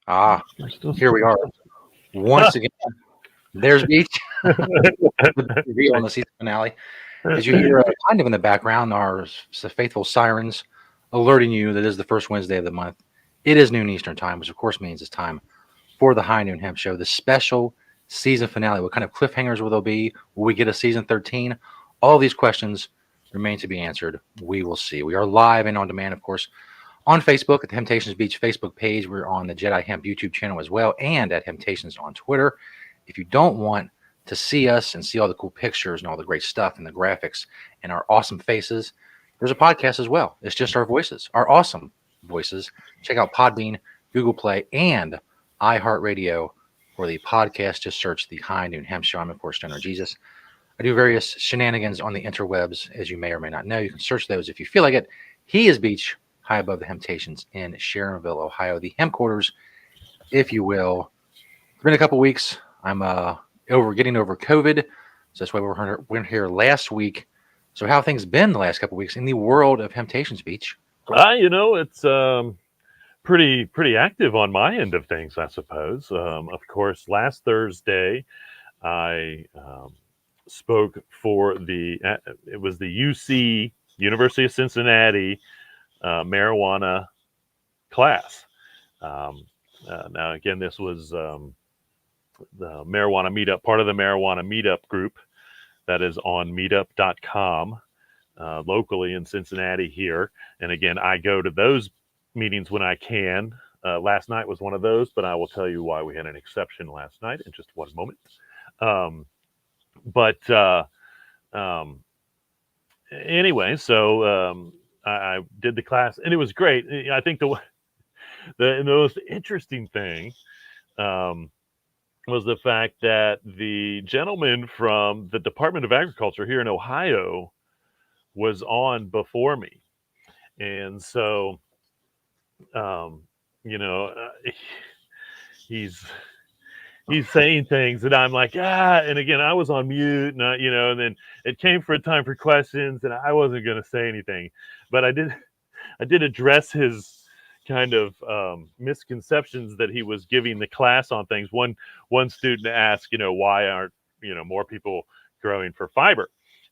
Ah, here we are once again. There's Beach with the reveal on the season finale. As you hear, kind of in the background, are the faithful sirens alerting you that it is the first Wednesday of the month. It is noon Eastern time, which of course means it's time for the High Noon Hemp Show, the special season finale. What kind of cliffhangers will there be? Will we get a season 13? All these questions remain to be answered. We will see. We are live and on demand, of course, on Facebook at the Hemptations Beach Facebook page. We're on the Jedi Hemp YouTube channel as well, and at Hemptations on Twitter. If you don't want to see us and see all the cool pictures and all the great stuff and the graphics and our awesome faces, there's a podcast as well. It's just our voices, our awesome voices. Check out Podbean, Google Play, and iHeartRadio for the podcast. Just search the High Noon Hemp Show. I'm, of course, Stoner Jesus. I do various shenanigans on the interwebs, as you may or may not know. You can search those if you feel like it. He is Beach, high above the Hemptations in Sharonville, Ohio, the hemp quarters, if you will. It's been a couple weeks. I'm getting over COVID, so that's why we're here last week. So how have things been the last couple weeks in the world of Hemptations, Beach? It's pretty active on my end of things, I suppose. Of course, last Thursday, I spoke for it was the UC, University of Cincinnati, marijuana class. Now, again, this was the marijuana meetup, part of the marijuana meetup group that is on meetup.com locally in Cincinnati here. And again, I go to those meetings when I can. Last night was one of those, but I will tell you why we had an exception last night in just one moment. Anyway, so I did the class, and it was great. I think the most interesting thing was the fact that the gentleman from the Department of Agriculture here in Ohio was on before me. And so, he's saying things and I'm like, and again, I was on mute and and then it came for a time for questions and I wasn't going to say anything, but I did address his kind of misconceptions that he was giving the class on things. One student asked, why aren't, more people growing for fiber?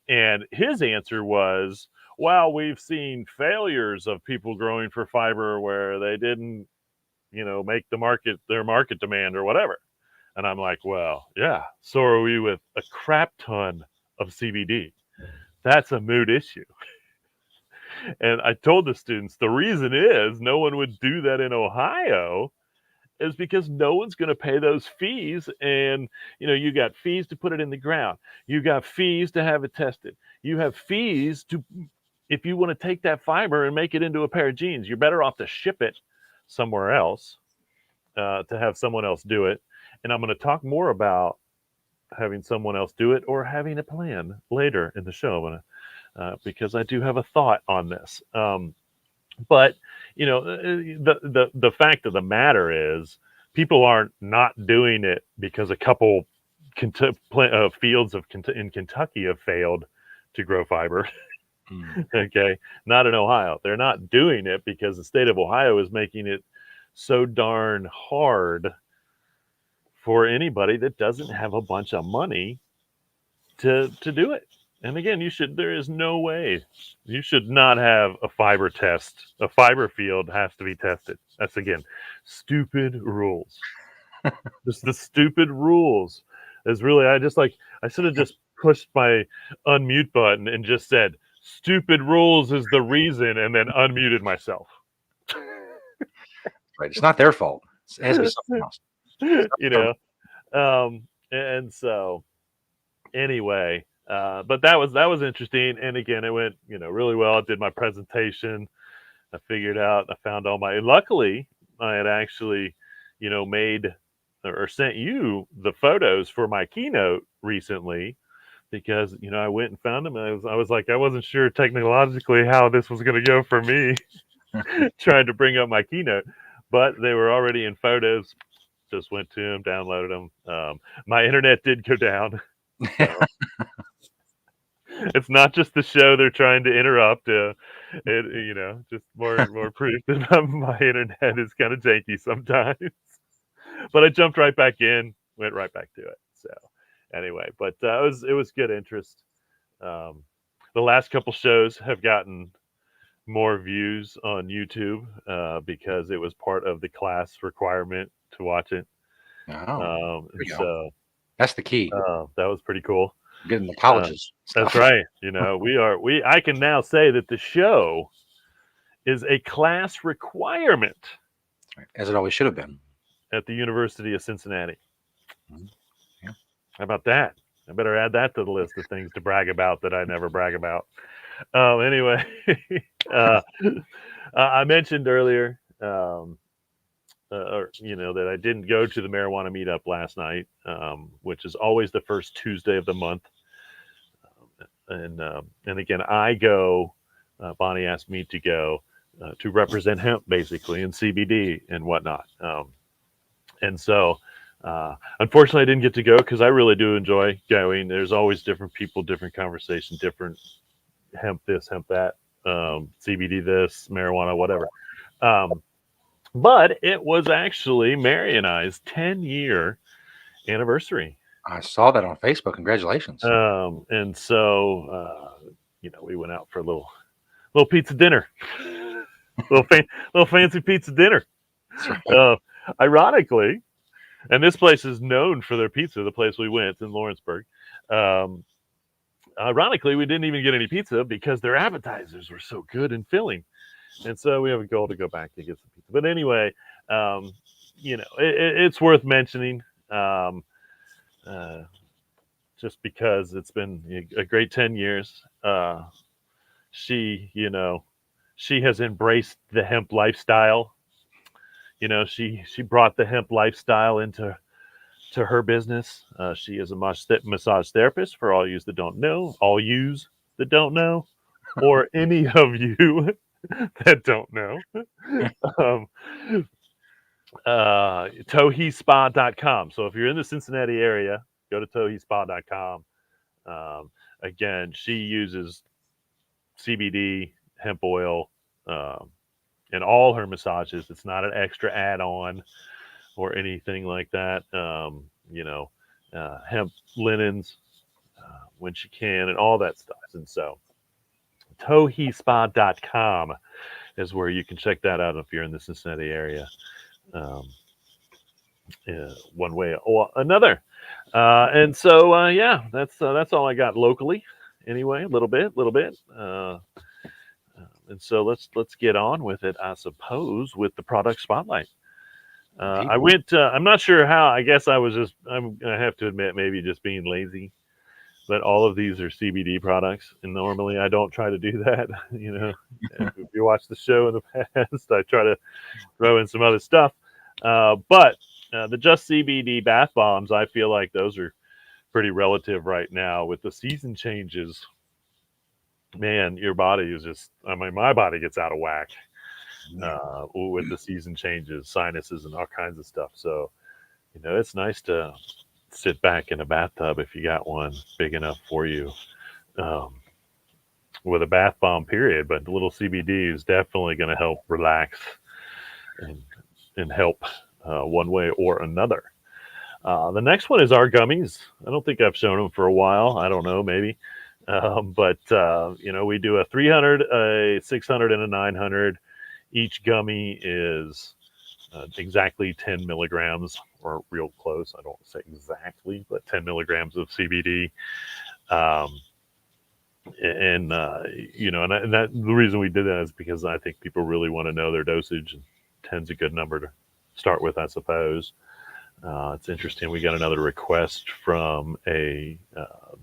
And his answer was, well, we've seen failures of people growing for fiber where they didn't, make their market demand or whatever. And I'm like, well, yeah, so are we with a crap ton of CBD. That's a mood issue. And I told the students, the reason is no one would do that in Ohio is because no one's going to pay those fees. And, you got fees to put it in the ground. You got fees to have it tested. You have fees if you want to take that fiber and make it into a pair of jeans, you're better off to ship it somewhere else to have someone else do it. And I'm going to talk more about having someone else do it or having a plan later in the show. Because I do have a thought on this. But the fact of the matter is people aren't not doing it because a couple fields in Kentucky have failed to grow fiber. Okay. Not in Ohio. They're not doing it because the state of Ohio is making it so darn hard for anybody that doesn't have a bunch of money to do it. And again, there is no way you should not have a fiber test. A fiber field has to be tested. That's, again, stupid rules. Just the stupid rules is really, I should have just pushed my unmute button and just said, stupid rules is the reason, and then unmuted myself. Right. It's not their fault. It has to be something else. And so anyway, but that was interesting. And again, it went, really well. I did my presentation. I found luckily I had actually, made or sent you the photos for my keynote recently because, I went and found them. And I was like, I wasn't sure technologically how this was going to go for me trying to bring up my keynote, but they were already in photos. Just went to them, downloaded them. My internet did go down. So. It's not just the show they're trying to interrupt. Just more proof that my internet is kind of janky sometimes. but I jumped right back in, went right back to it. So anyway, but it was good interest. Um, the last couple shows have gotten more views on YouTube because it was part of the class requirement to watch it. Oh, there And you go. so That's the key. that was pretty cool. Getting the colleges. That's Stuff. right. You know, I can now say that the show is a class requirement As it always should have been. at the University of Cincinnati. Mhm. Yeah. How about that? I better add that to the list of things to brag about that I never brag about. Anyway, uh, I mentioned earlier, that I didn't go to the marijuana meetup last night, which is always the first Tuesday of the month. And again, I go. Bonnie asked me to go to represent hemp, basically, and CBD and whatnot. And so, unfortunately, I didn't get to go because I really do enjoy going. There's always different people, different conversation, different hemp this, hemp that, CBD this, marijuana, whatever. But it was actually Mary and I's 10-year anniversary. I saw that on Facebook. Congratulations. And so, we went out for a little pizza dinner, little fancy pizza dinner. Right. Ironically, and this place is known for their pizza. The place we went in Lawrenceburg. Ironically, we didn't even get any pizza because their appetizers were so good and filling. And so we have a goal to go back to get some pizza. But anyway, it's worth mentioning just because it's been a great 10 years. She has embraced the hemp lifestyle. She brought the hemp lifestyle into her business. She is a massage therapist for all yous that don't know, or any of you that don't know. ToheSpa.com. So if you're in the Cincinnati area, go to ToheSpa.com. Again, she uses CBD, hemp oil, in all her massages. It's not an extra add-on or anything like that. Hemp linens when she can and all that stuff. And so ToheSpa.com is where you can check that out if you're in the Cincinnati area. One way or another. And so, that's all I got locally. Anyway, a little bit. And so let's get on with it, I suppose, with the product spotlight. I went. I'm not sure how. I guess I have to admit, maybe just being lazy. But all of these are CBD products, and normally I don't try to do that. If you watch the show in the past, I try to throw in some other stuff. But the Just CBD bath bombs, I feel like those are pretty relative right now with the season changes. Man, your body is my body gets out of whack with the season changes, sinuses, and all kinds of stuff. So, it's nice to sit back in a bathtub if you got one big enough for you with a bath bomb, period. But the little CBD is definitely going to help relax and help one way or another. The next one is our gummies. I don't think I've shown them for a while. I don't know, maybe. But we do a 300, a 600, and a 900. Each gummy is exactly 10 milligrams, or real close. I don't say exactly, but 10 milligrams of CBD. And the reason we did that is because I think people really want to know their dosage. And 10's a good number to start with, I suppose. It's interesting. We got another request from the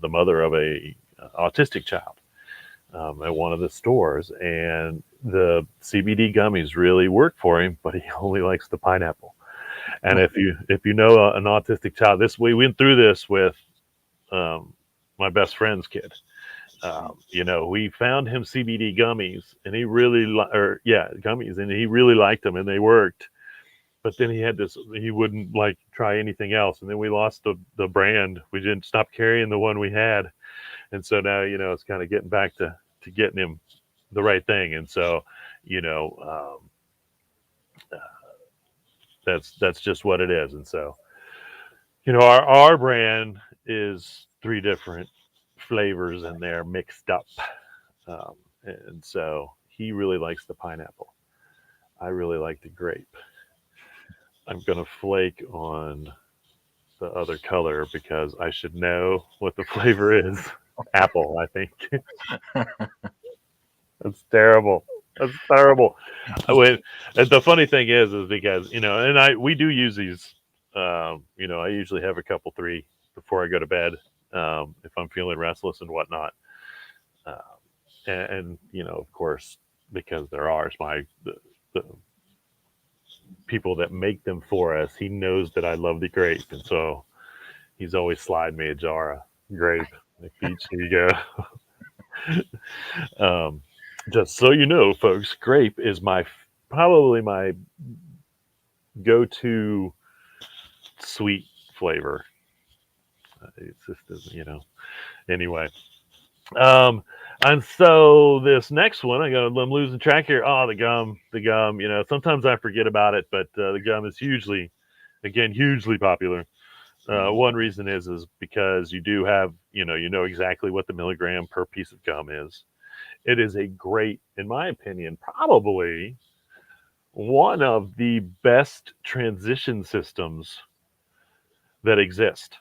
mother of a autistic child at one of the stores, and the CBD gummies really work for him, but he only likes the pineapple. And if you know an autistic child, we went through this with my best friend's kid. We found him CBD gummies, and he really gummies, and he really liked them, and they worked. But then he wouldn't try anything else, and then we lost the brand. We didn't stop carrying the one we had, and so now it's kind of getting back to getting him the right thing. And so That's just what it is. And so, our brand is 3 different flavors and they're mixed up. Um, and so he really likes the pineapple. I really like the grape. I'm gonna flake on the other color because I should know what the flavor is. Apple, I think. That's terrible. That's terrible. And the funny thing is because and we do use these. I usually have a couple, 3 before I go to bed, if I'm feeling restless and whatnot. Um, and of course, because they're ours, the people that make them for us, he knows that I love the grape, and so he's always slide me a jar of grape. Like, Beach, here you go. Just so you know, folks, grape is probably my go-to sweet flavor. It's just, anyway. Um, and so this next one, I'm losing track here. Oh, the gum. Sometimes I forget about it, but the gum is hugely popular. One reason is because you do have, you know exactly what the milligram per piece of gum is. It is a great, in my opinion, probably one of the best transition systems that exist.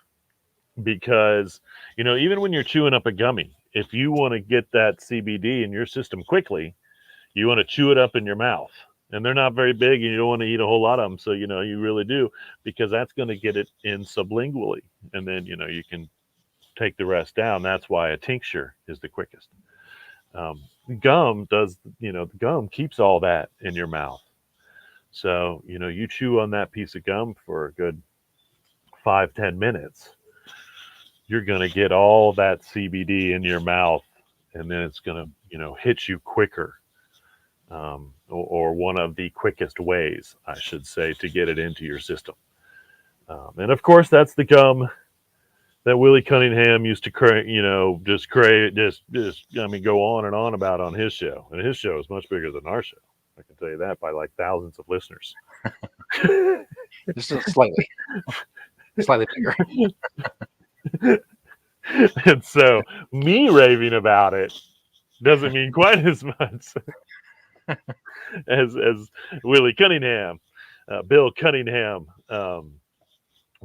Because, even when you're chewing up a gummy, if you want to get that CBD in your system quickly, you want to chew it up in your mouth. And they're not very big and you don't want to eat a whole lot of them. So, you really do, because that's going to get it in sublingually. And then, you can take the rest down. That's why a tincture is the quickest. Gum does, the gum keeps all that in your mouth. So, you chew on that piece of gum for a good 5-10 minutes, you're going to get all that CBD in your mouth, and then it's going to, hit you quicker. Or one of the quickest ways, I should say, to get it into your system. And of course, that's the gum that Willie Cunningham used to go on and on about on his show. And his show is much bigger than our show. I can tell you that by like thousands of listeners. Just slightly bigger. And so me raving about it doesn't mean quite as much as Willie Cunningham, Bill Cunningham,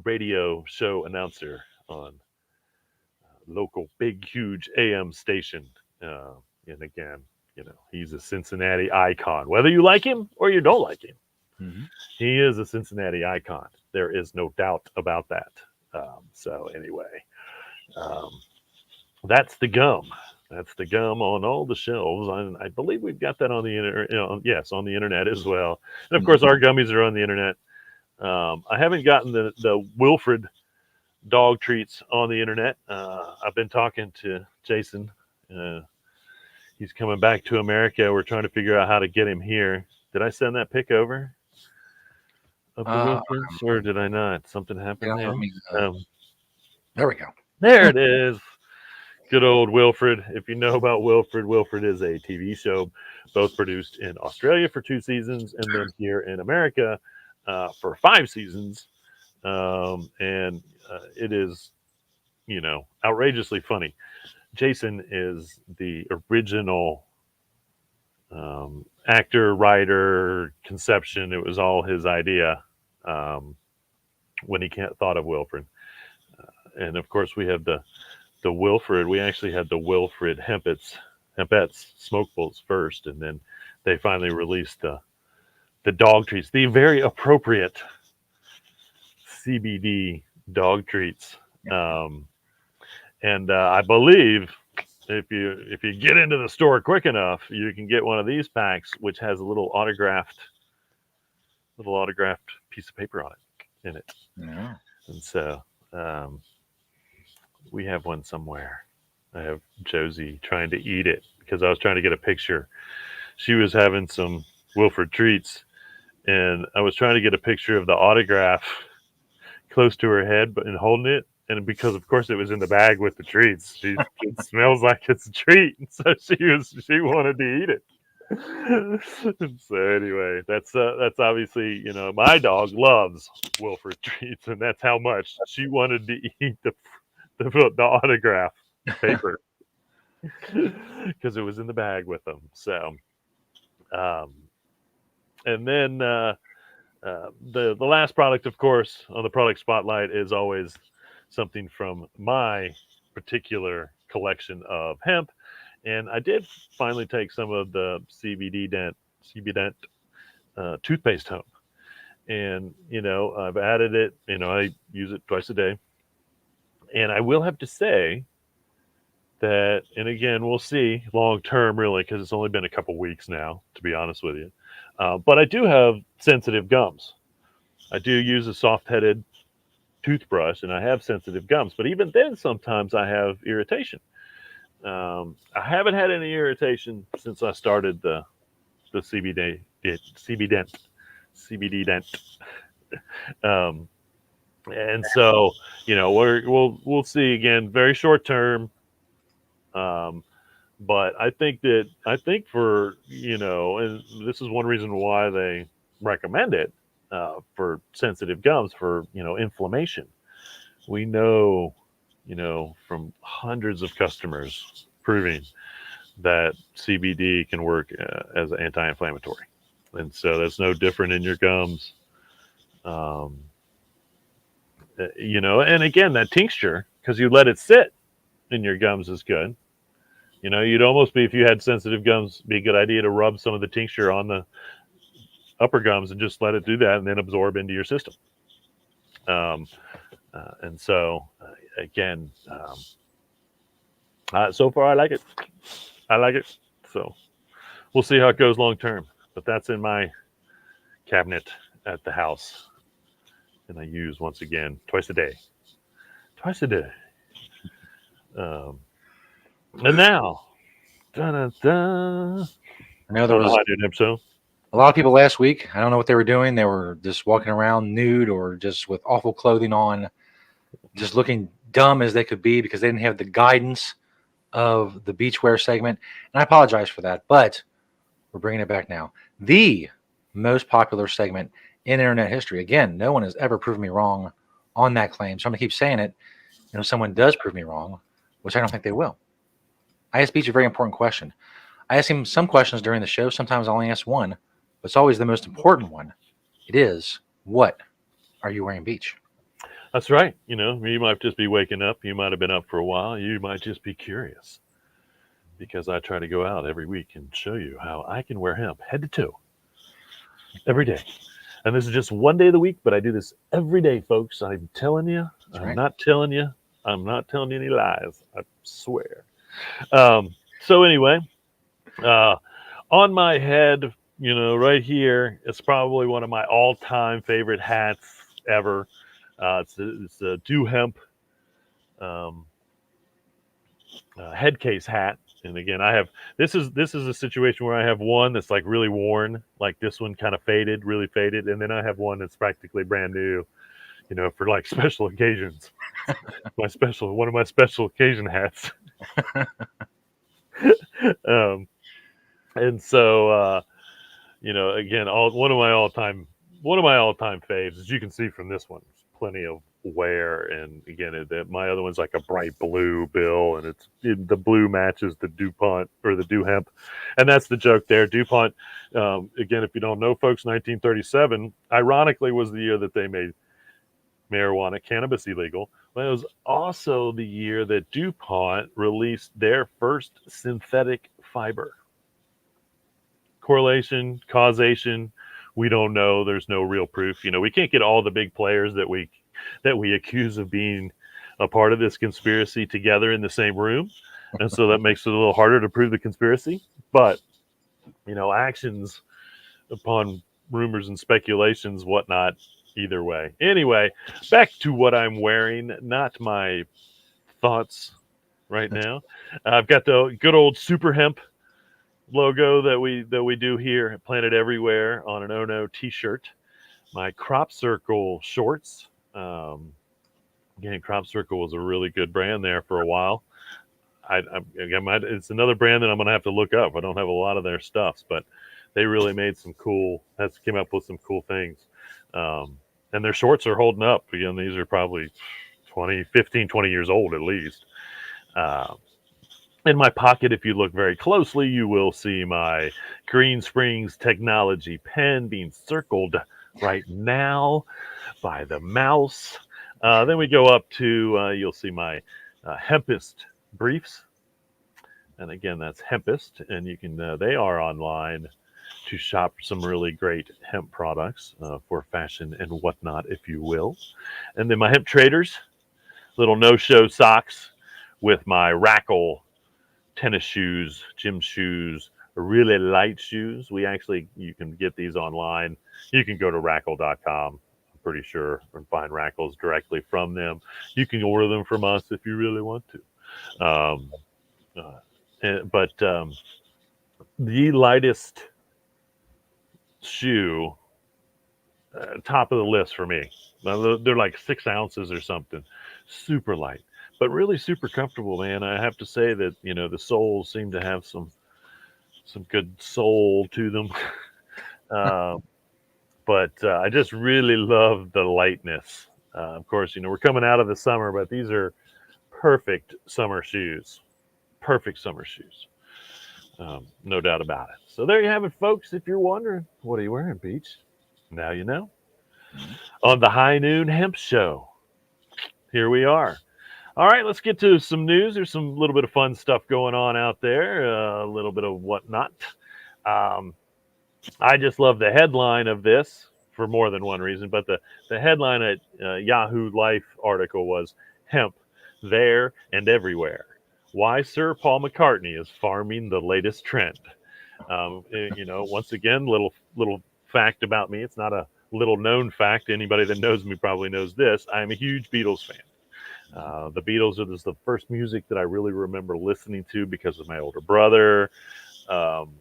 radio show announcer on local big huge AM station. And again, he's a Cincinnati icon, whether you like him or you don't like him. Mm-hmm. He is a Cincinnati icon. There is no doubt about that. So anyway, that's the gum. That's the gum on all the shelves. I believe we've got that on the internet. Yes, on the internet as well. And of course, our gummies are on the internet. I haven't gotten the Wilfred dog treats on the internet. I've been talking to Jason. He's coming back to America. We're trying to figure out how to get him here. Did I send that pic over of the Wilfreds, or did I not? Something happened there. There we go. There it is. Good old Wilfred. If you know about Wilfred, Wilfred is a TV show, both produced in Australia for 2 seasons and then here in America for 5 seasons. And it is, outrageously funny. Jason is the original actor, writer, conception. It was all his idea when he thought of Wilfred. And of course, we have the Wilfred. We actually had the Wilfred Hempettes smokables first, and then they finally released the dog treats, the very appropriate CBD dog treats. And I believe if you get into the store quick enough, you can get one of these packs, which has a little autographed piece of paper on it in it. Yeah. And so we have one somewhere. I have Josie trying to eat it because I was trying to get a picture. She was having some Wilfred treats, and I was trying to get a picture of the autograph close to her head, and holding it. And because, of course, it was in the bag with the treats, it smells like it's a treat. And so she wanted to eat it. So anyway, that's obviously, my dog loves Wilford treats, and that's how much she wanted to eat the autograph paper because it was in the bag with them. So, um, and then the last product, of course, on the product spotlight is always something from my particular collection of hemp. And I did finally take some of the CBD Dent toothpaste home. And, I've added it, I use it twice a day. And I will have to say that, and again, we'll see long term, really, because it's only been a couple weeks now, to be honest with you. But I do have sensitive gums. I do use a soft headed toothbrush and I have sensitive gums, but even then, sometimes I have irritation. I haven't had any irritation since I started the CBD dent. Um, and so, we'll see again, very short term. Um, but I think for, and this is one reason why they recommend it for sensitive gums for, inflammation. We know, from hundreds of customers proving that CBD can work as an anti-inflammatory, and so that's no different in your gums. Um, and again, that tincture, because you let it sit in your gums, is good. You'd almost be, if you had sensitive gums, be a good idea to rub some of the tincture on the upper gums and just let it do that, and then absorb into your system. And so, again, so far I like it. I like it. So we'll see how it goes long term. But that's in my cabinet at the house, and I use once again twice a day. Twice a day. Um, and now, dun, dun, dun. I know I there don't know was how I did him so. a lot of people last week. I don't know what they were doing. They were just walking around nude or just with awful clothing on, just looking dumb as they could be because they didn't have the guidance of the beachwear segment. And I apologize for that, but we're bringing it back now. The most popular segment in internet history. Again, no one has ever proven me wrong on that claim. So I'm going to keep saying it. Someone does prove me wrong, which I don't think they will. I ask Beach a very important question. I ask him some questions during the show. Sometimes I only ask one, but it's always the most important one. It is, what are you wearing, Beach? That's right. You might just be waking up. You might have been up for a while. You might just be curious, because I try to go out every week and show you how I can wear hemp head to toe every day. And this is just one day of the week, but I do this every day, folks. I'm telling you. That's I'm right. not telling you. I'm not telling you any lies. I swear. So anyway, uh, on my head, right here, it's probably one of my all-time favorite hats ever. It's a Do Hemp um, head case hat. And again, I have this is a situation where I have one that's like really worn, like this one kind of faded, really faded, and then I have one that's practically brand new, for like special occasions. One of my special occasion hats. um, and so again, one of my all time faves, as you can see from this one, plenty of wear, and again, my other one's like a bright blue bill, and the blue matches the DuPont or the Do Hemp, and that's the joke there. DuPont, again, if you don't know, folks, 1937, ironically, was the year that they made cannabis illegal. But it was also the year that DuPont released their first synthetic fiber. Correlation, causation, we don't know. There's no real proof. We can't get all the big players that we accuse of being a part of this conspiracy together in the same room, and so that makes it a little harder to prove the conspiracy. But actions upon rumors and speculations, whatnot. Either way. Anyway, back to what I'm wearing. Not my thoughts right now. I've got the good old Super Hemp logo that we do here at Planet Everywhere on an Ono t-shirt. My Crop Circle shorts. Again, Crop Circle was a really good brand there for a while. it's another brand that I'm gonna have to look up. I don't have a lot of their stuffs, but they really made came up with some cool things. And their shorts are holding up. Again, these are probably 20 years old at least. In my pocket, if you look very closely, you will see my Green Springs Technology pen being circled right now by the mouse. Then we go up to, you'll see my Hempist briefs. And again, that's Hempist. And you can, they are online to shop some really great hemp products for fashion and whatnot, if you will. And then my hemp traders, little no-show socks with my Rackle tennis shoes, gym shoes, really light shoes. You can get these online. You can go to rackle.com, I'm pretty sure, and find Rackles directly from them. You can order them from us if you really want to. But the lightest shoe, top of the list for me. They're like 6 ounces or something, super light, but really super comfortable, man. I have to say that, the soles seem to have some good sole to them. But I just really love the lightness. Of course, we're coming out of the summer, but these are perfect summer shoes. Perfect summer shoes. No doubt about it. So there you have it, folks. If you're wondering, what are you wearing, Beach? Now you know. On the High Noon Hemp Show. Here we are. All right, let's get to some news. There's some little bit of fun stuff going on out there, a little bit of whatnot. I just love the headline of this for more than one reason, but the headline at Yahoo Life article was Hemp There and Everywhere. Why Sir Paul McCartney is farming the latest trend. Once again, little fact about me. It's not a little known fact. Anybody that knows me probably knows this. I am a huge Beatles fan. The Beatles are the first music that I really remember listening to because of my older brother. And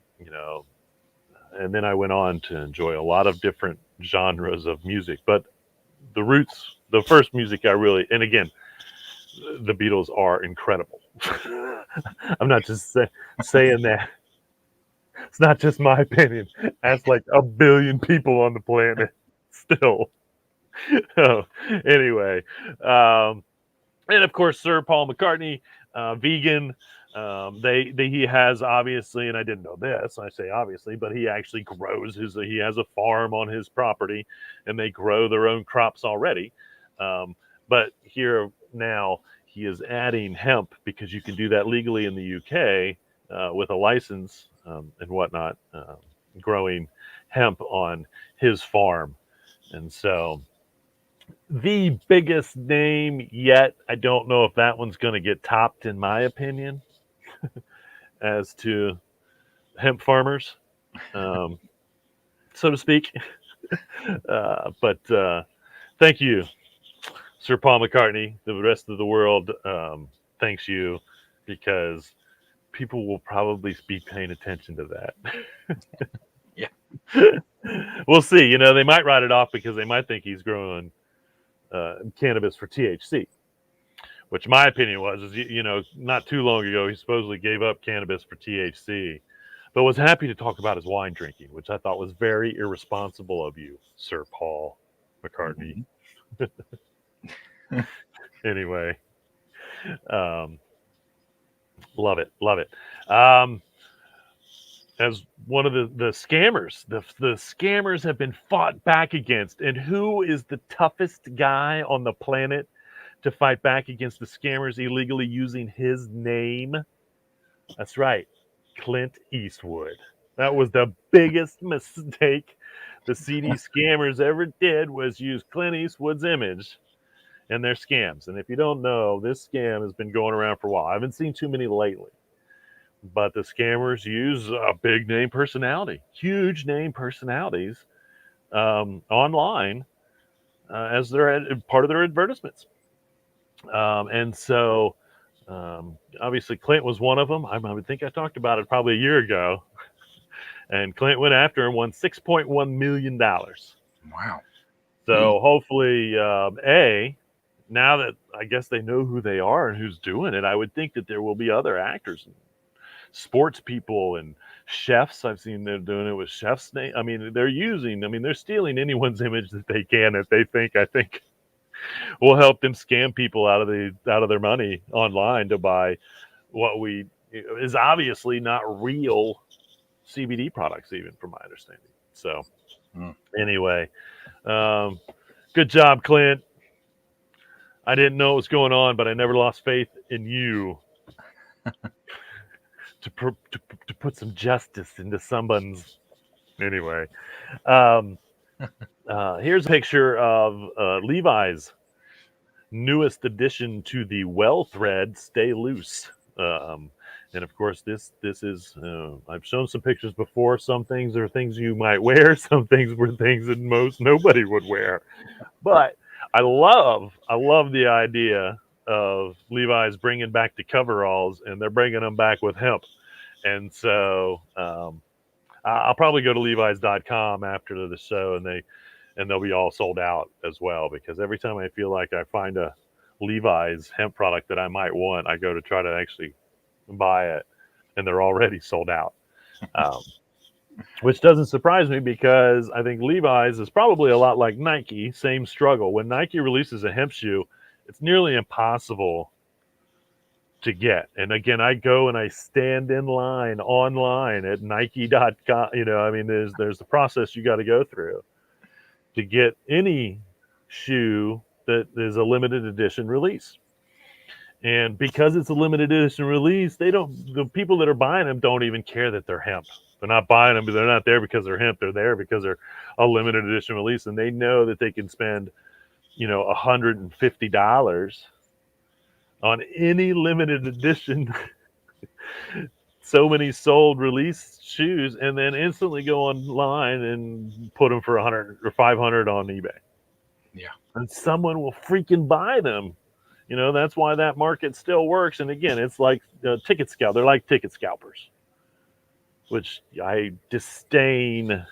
then I went on to enjoy a lot of different genres of music. But the first music and again, the Beatles are incredible. I'm not just saying that. It's not just my opinion. That's like a billion people on the planet still. Anyway, and of course, Sir Paul McCartney, vegan. He has obviously, and I didn't know this. I say obviously, but he actually he has a farm on his property, and they grow their own crops already. But here now he is adding hemp because you can do that legally in the UK with a license and whatnot, growing hemp on his farm, and so. The biggest name yet. I don't know if that one's going to get topped, in my opinion, as to hemp farmers, so to speak. But thank you, Sir Paul McCartney. The rest of the world thanks you, because people will probably be paying attention to that. Yeah. We'll see. They might write it off because they might think he's growing cannabis for THC, which my opinion is not too long ago he supposedly gave up cannabis for THC, but was happy to talk about his wine drinking, which I thought was very irresponsible of you, Sir Paul McCartney. Anyway, love it. As one of the scammers, the scammers have been fought back against. And who is the toughest guy on the planet to fight back against the scammers illegally using his name? That's right, Clint Eastwood. That was the biggest mistake the CD scammers ever did, was use Clint Eastwood's image in their scams. And if you don't know, this scam has been going around for a while. I haven't seen too many lately. But the scammers use a big name personality, huge name personalities online as part of their advertisements. And so obviously Clint was one of them. I would think I talked about it probably a year ago. And Clint went after him, won $6.1 million. Wow. So hopefully, now that I guess they know who they are and who's doing it, I would think that there will be other actors and sports people and chefs. I've seen them doing it with chefs' name. I mean, they're stealing anyone's image that they can that they think, I think, will help them scam people out of their money online to buy what we is obviously not real CBD products, even from my understanding. So anyway, good job, Clint. I didn't know what was going on, but I never lost faith in you to put some justice into someone's. Anyway, here's a picture of Levi's newest addition to the well thread, Stay Loose. And of course, this is I've shown some pictures before. Some things are things you might wear. Some things were things that most nobody would wear. But I love the idea of Levi's bringing back the coveralls, and they're bringing them back with hemp. And so I'll probably go to Levi's.com after the show, and they'll be all sold out as well, because every time I feel like I find a Levi's hemp product that I might want, I go to try to actually buy it, and they're already sold out. Which doesn't surprise me, because I think Levi's is probably a lot like Nike, same struggle. When Nike releases a hemp shoe, it's nearly impossible to get. And again, I go and I stand in line online at Nike.com. I mean, there's the process you got to go through to get any shoe that is a limited edition release. And because it's a limited edition release, the people that are buying them don't even care that they're hemp. They're not buying them, but they're not there because they're hemp. They're there because they're a limited edition release, and they know that they can spend, $150 on any limited edition so many sold release shoes, and then instantly go online and put them for 100 or 500 on eBay. Yeah. And someone will freaking buy them. That's why that market still works. And again, it's like ticket scalp. They're like ticket scalpers, which I disdain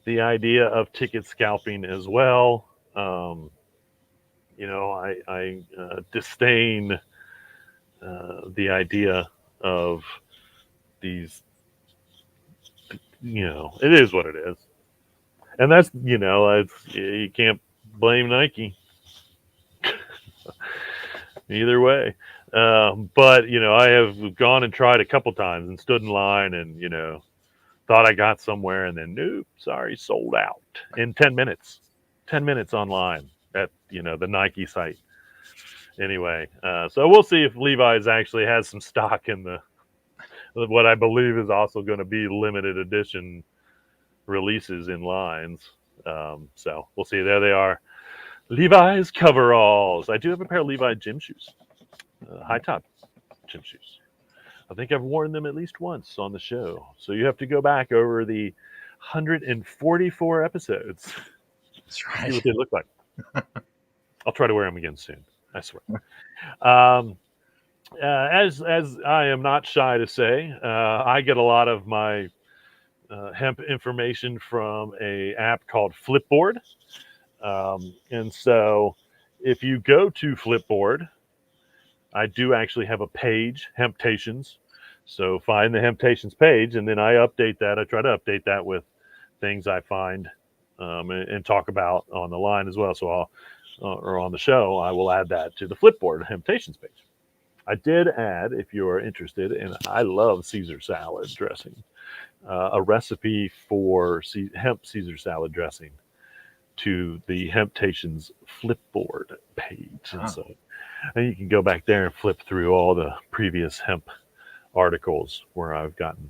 the idea of ticket scalping as well. I disdain the idea of these, it is what it is. And that's, you can't blame Nike either way. But, I have gone and tried a couple times and stood in line and, thought I got somewhere, and then, nope, sorry, sold out in 10 minutes. 10 minutes online at, the Nike site. Anyway, so we'll see if Levi's actually has some stock in what I believe is also going to be limited edition releases in lines. So we'll see. There they are. Levi's coveralls. I do have a pair of Levi gym shoes, high top gym shoes. I think I've worn them at least once on the show. So you have to go back over the 144 episodes. That's right. See what they look like. I'll try to wear them again soon. I swear. As I am not shy to say, I get a lot of my hemp information from a app called Flipboard. And so if you go to Flipboard, I do actually have a page, Hemptations. So find the Hemptations page, and then I update that. I try to update that with things I find and talk about on the line as well. So or on the show, I will add that to the Flipboard Hemptations page. I did add, if you are interested, and I love Caesar salad dressing, a recipe for hemp Caesar salad dressing to the Hemptations Flipboard page. And you can go back there and flip through all the previous hemp articles where I've gotten,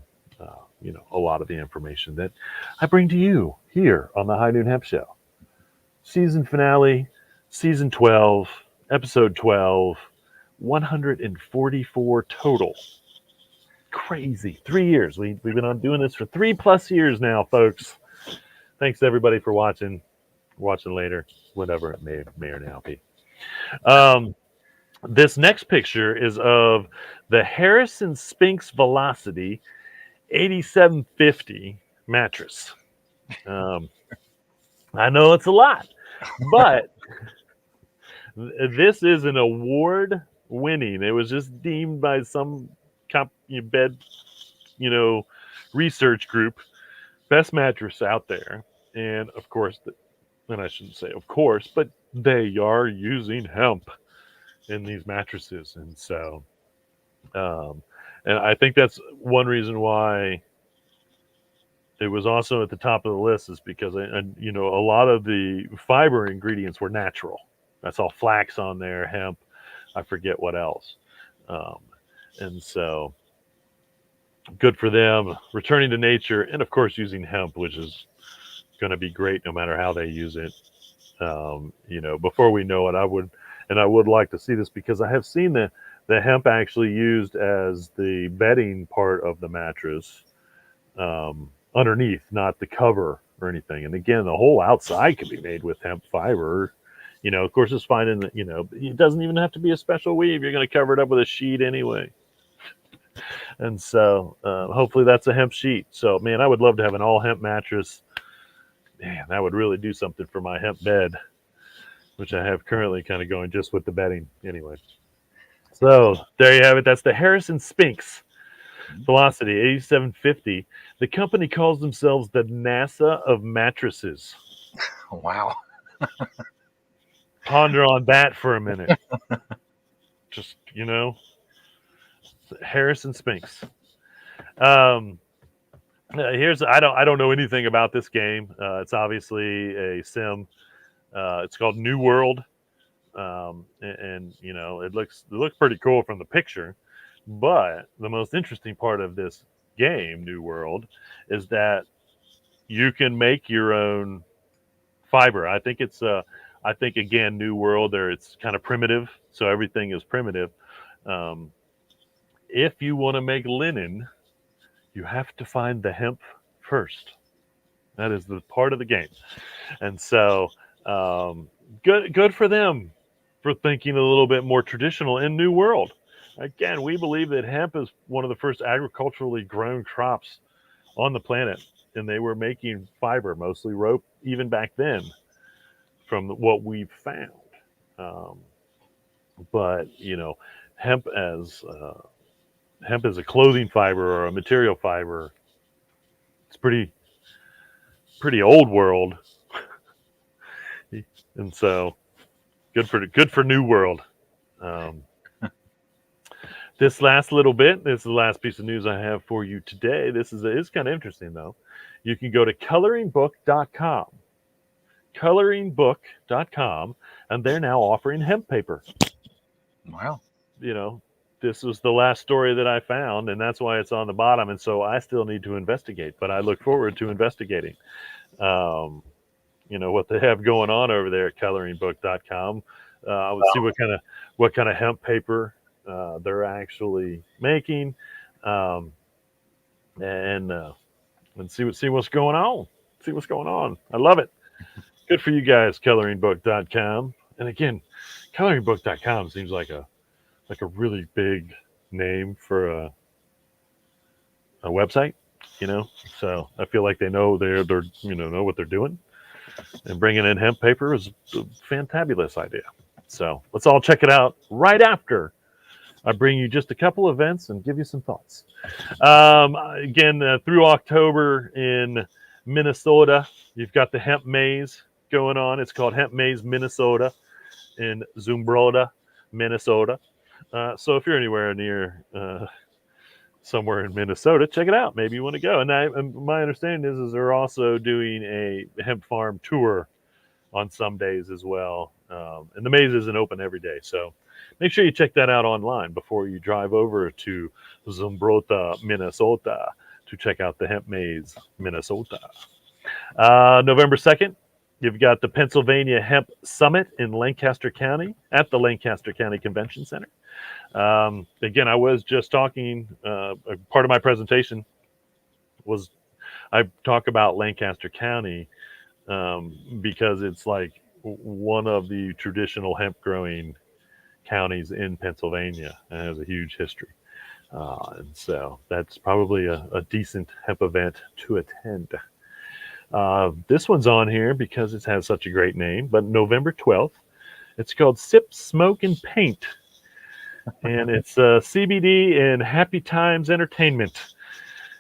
a lot of the information that I bring to you here on the High Noon Hemp Show. Season finale, season 12, episode 12, 144 total. Crazy. 3 years. We've been on doing this for 3+ years now, folks. Thanks to everybody for watching later, whatever it may or now be. This next picture is of the Harrison Spinks Velocity 8750 mattress. I know it's a lot, but This is an award winning. It was just deemed by some bed, research group, best mattress out there. And of course, and I shouldn't say of course, but they are using hemp in these mattresses. And so, um, and I think that's one reason why it was also at the top of the list is because a lot of the fiber ingredients were natural. That's all flax on there, hemp. I forget what else. Um, and so good for them returning to nature, and of course using hemp, which is going to be great no matter how they use it. Before we know it, I would like to see this because I have seen the hemp actually used as the bedding part of the mattress, underneath, not the cover or anything. And again, the whole outside can be made with hemp fiber. Of course, it's fine in the, it doesn't even have to be a special weave. You're going to cover it up with a sheet anyway. And so hopefully that's a hemp sheet. So, man, I would love to have an all hemp mattress. Man, that would really do something for my hemp bed, which I have currently kind of going just with the bedding anyway. So there you have it. That's the Harrison Spinks Velocity 8750. The company calls themselves the NASA of mattresses. Wow. Ponder on that for a minute. Just, Harrison Spinks. I don't know anything about this game. It's obviously a sim. It's called New World. It looks pretty cool from the picture. But the most interesting part of this game, New World, is that you can make your own fiber. I think again, New World there, it's kind of primitive, so everything is primitive. If you want to make linen, you have to find the hemp first. That is the part of the game, and so good for them for thinking a little bit more traditional in New World. Again, we believe that hemp is one of the first agriculturally grown crops on the planet, and they were making fiber, mostly rope, even back then, from what we've found. But hemp as a clothing fiber or a material fiber, it's pretty old world, and so good for New World. This last little bit, this is the last piece of news I have for you today. It's kind of interesting though. You can go to coloringbook.com. Coloringbook.com, and they're now offering hemp paper. Wow. This was the last story that I found, and that's why it's on the bottom. And so I still need to investigate, but I look forward to investigating. What they have going on over there at coloringbook.com. I would see what kind of hemp paper they're actually making, and see what's going on. See what's going on. I love it. Good for you guys, coloringbook.com. And again, coloringbook.com seems like a really big name for a website, So I feel like they know they're know what they're doing, and bringing in hemp paper is a fantabulous idea. So let's all check it out right after I bring you just a couple events and give you some thoughts. Again, through October in Minnesota, you've got the Hemp Maze going on. It's called Hemp Maze Minnesota in Zumbrota, Minnesota. So if you're anywhere near somewhere in Minnesota, check it out. Maybe you want to go. And my understanding is they're also doing a hemp farm tour on some days as well. And the maze isn't open every day, so make sure you check that out online before you drive over to Zumbrota, Minnesota, to check out the Hemp Maze, Minnesota. November 2nd, you've got the Pennsylvania Hemp Summit in Lancaster County at the Lancaster County Convention Center. Again, I was just talking, part of my presentation was I talk about Lancaster County because it's like one of the traditional hemp growing counties in Pennsylvania and has a huge history. And so that's probably a decent hemp event to attend. This one's on here because it has such a great name, but November 12th, It's called Sip, Smoke, and Paint, and it's CBD and Happy Times Entertainment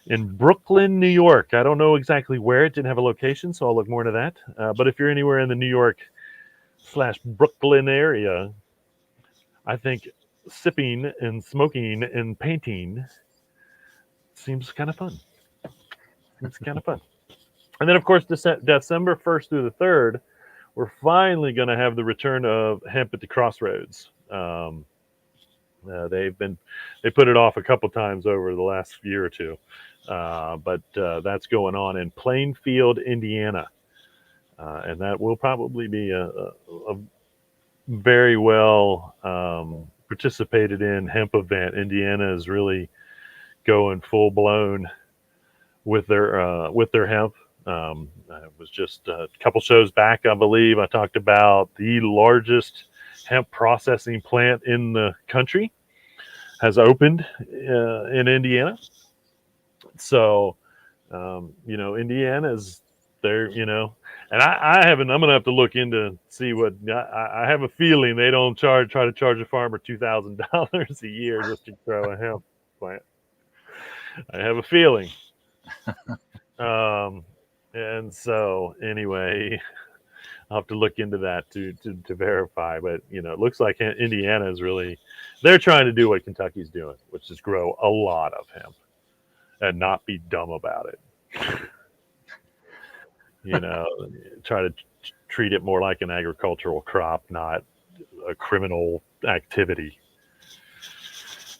in Brooklyn, New York. I don't know exactly where. It didn't have a location, so I'll look more into that. But if you're anywhere in the New York/Brooklyn area, I think sipping and smoking and painting seems kind of fun. It's kind of fun. And then, of course, December 1st through the 3rd, we're finally going to have the return of Hemp at the Crossroads. They put it off a couple times over the last year or two, but that's going on in Plainfield, Indiana, and that will probably be a very well participated in hemp event. Indiana is really going full blown with their hemp. It was just a couple shows back, I believe. I talked about the largest hemp processing plant in the country has opened in Indiana. So, Indiana's there, and I haven't. I'm gonna have to look into see what I have a feeling they don't try to charge a farmer $2,000 a year just to grow a hemp plant. I have a feeling. And so anyway, I'll have to look into that to verify. But it looks like Indiana is really they're trying to do what Kentucky's doing, which is grow a lot of hemp and not be dumb about it. Try to treat it more like an agricultural crop, not a criminal activity.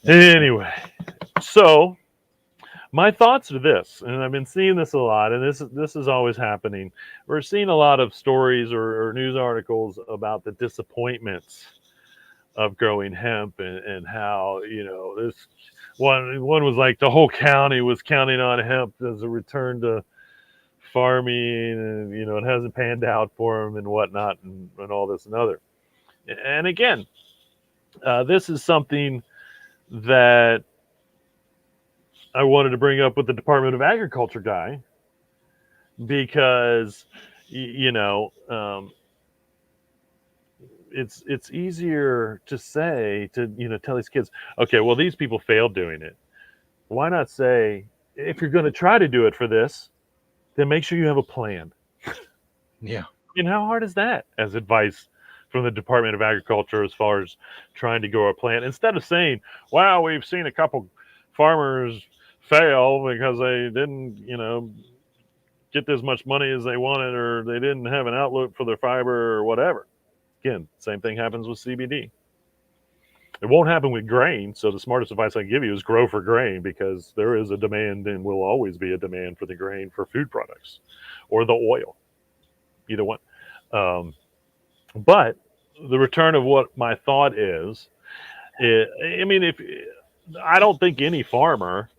Anyway, so my thoughts are this, and I've been seeing this a lot, and this is always happening. We're seeing a lot of stories or news articles about the disappointments of growing hemp and how this one was like the whole county was counting on hemp as a return to farming, and it hasn't panned out for them and whatnot, and all this and other. And again, this is something that I wanted to bring up with the Department of Agriculture guy because it's easier to say to tell these kids, okay, well, these people failed doing it. Why not say, if you're going to try to do it for this, then make sure you have a plan. Yeah. And how hard is that as advice from the Department of Agriculture as far as trying to grow a plant? Instead of saying, wow, we've seen a couple farmers fail because they didn't, get as much money as they wanted, or they didn't have an outlook for their fiber or whatever. Again, same thing happens with CBD. It won't happen with grain. So the smartest advice I can give you is grow for grain, because there is a demand and will always be a demand for the grain for food products or the oil, either one. But the return of what my thought is, if I don't think any farmer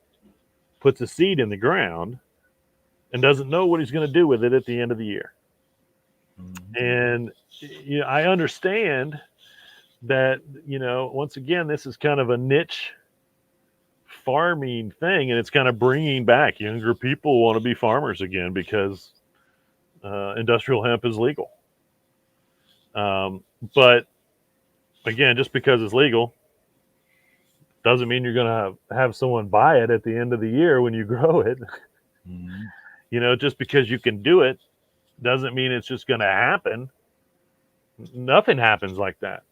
puts a seed in the ground and doesn't know what he's going to do with it at the end of the year. Mm-hmm. And I understand that, once again, this is kind of a niche farming thing, and it's kind of bringing back younger people want to be farmers again because industrial hemp is legal. But again, just because it's legal doesn't mean you're going to have someone buy it at the end of the year when you grow it. Mm-hmm. Just because you can do it doesn't mean it's just going to happen. Nothing happens like that.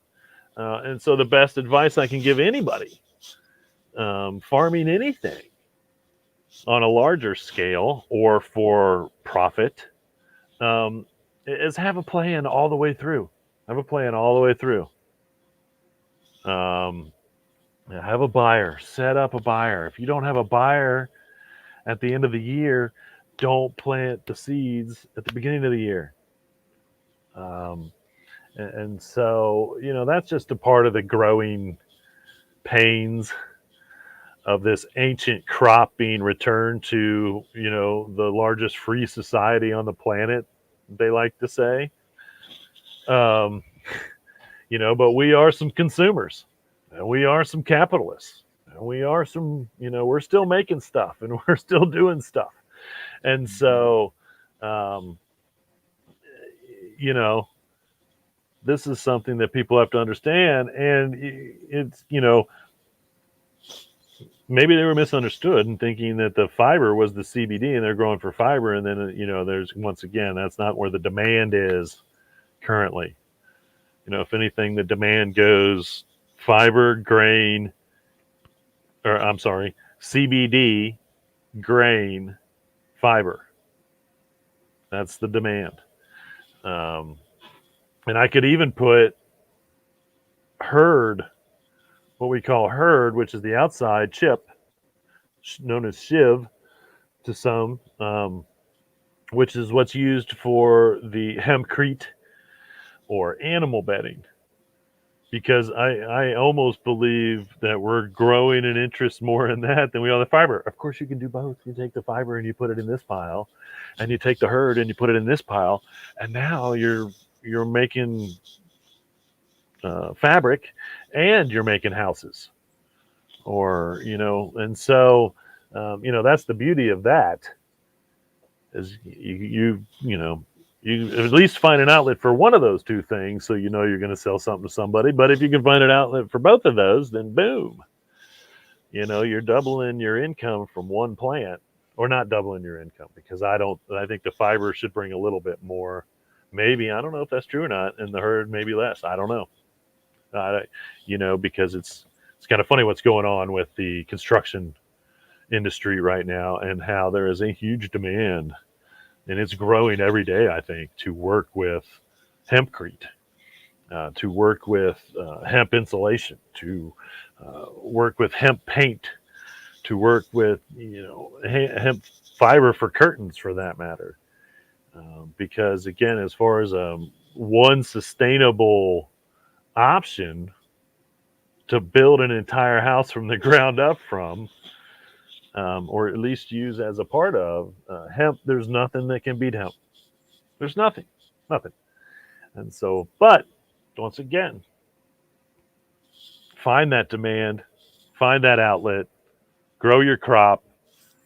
And so the best advice I can give anybody farming anything on a larger scale or for profit is have a plan all the way through. Have a plan all the way through. Have a buyer. Set up a buyer. If you don't have a buyer at the end of the year, don't plant the seeds at the beginning of the year. And so, that's just a part of the growing pains of this ancient crop being returned to, the largest free society on the planet, they like to say. But we are some consumers, and we are some capitalists, and we are some, we're still making stuff, and we're still doing stuff. And so, this is something that people have to understand, and it's maybe they were misunderstood and thinking that the fiber was the CBD and they're growing for fiber, and then there's once again that's not where the demand is currently. If anything, the demand goes fiber, grain, or I'm sorry, CBD, grain, fiber. That's the demand. And I could even put herd, what we call herd, which is the outside chip, known as shiv to some, which is what's used for the hempcrete or animal bedding. Because I almost believe that we're growing an interest more in that than we are the fiber. Of course, you can do both. You take the fiber and you put it in this pile, and you take the herd and you put it in this pile, and now you're making fabric, and you're making houses, or and so that's the beauty of that. Is you at least find an outlet for one of those two things, so you're going to sell something to somebody. But if you can find an outlet for both of those, then boom, you're doubling your income from one plant, or not doubling your income, because I think the fiber should bring a little bit more. Maybe, I don't know if that's true or not, and the herd maybe less. I don't know. Because it's kind of funny what's going on with the construction industry right now, and how there is a huge demand, and it's growing every day, I think, to work with hempcrete, to work with hemp insulation, to work with hemp paint, to work with hemp fiber for curtains, for that matter. Because again, as far as one sustainable option to build an entire house from the ground up from, or at least use as a part of hemp, there's nothing that can beat hemp. There's nothing. And so, but once again, find that demand, find that outlet, grow your crop.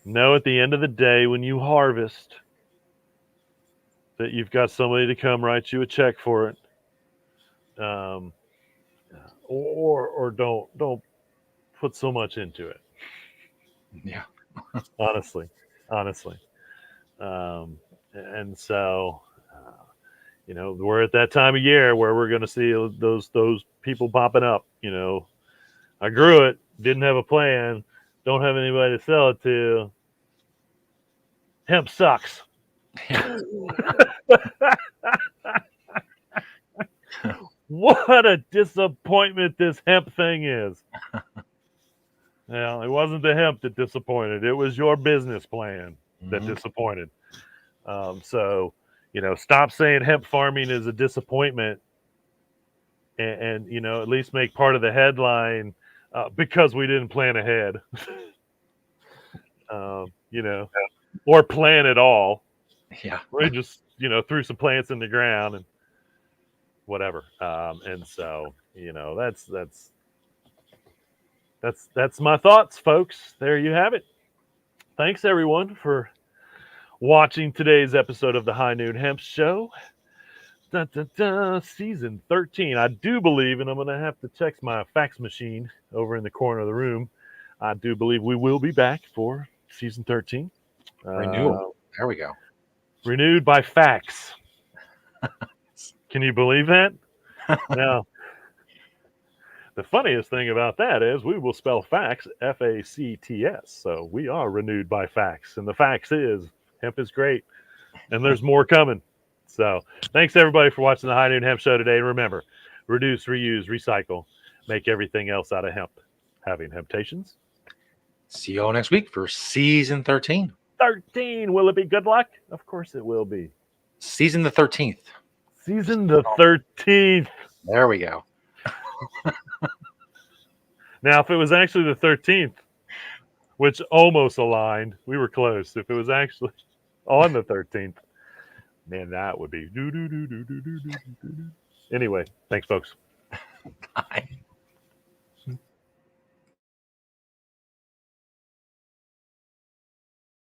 Know at the end of the day, when you harvest, that you've got somebody to come write you a check for it. Or don't put so much into it. Yeah. honestly. And so, we're at that time of year where we're going to see those people popping up. I grew it, didn't have a plan, don't have anybody to sell it to. Hemp sucks. Yeah. What a disappointment this hemp thing is. It wasn't the hemp that disappointed. It was your business plan that disappointed. So, stop saying hemp farming is a disappointment, and at least make part of the headline because we didn't plan ahead, or plan at all. Yeah. We just, threw some plants in the ground and whatever. And so, that's my thoughts, folks. There you have it. Thanks everyone for watching today's episode of the High Noon Hemp Show. Season 13. I do believe, and I'm going to have to check my fax machine over in the corner of the room. I do believe we will be back for season 13. Renewal. There we go. Renewed by fax. Can you believe that? Now, the funniest thing about that is we will spell fax, F-A-C-T-S. So we are renewed by fax. And the fax is, hemp is great. And there's more coming. So thanks everybody for watching the High Noon Hemp Show today. And remember, reduce, reuse, recycle, make everything else out of hemp. Having Hemptations. See you all next week for season 13. 13. Will it be good luck? Of course it will be. Season the 13th. Season the 13th. There we go. Now, if it was actually the 13th, which almost aligned, we were close. If it was actually on the 13th, man, that would be. Anyway, thanks, folks. Bye.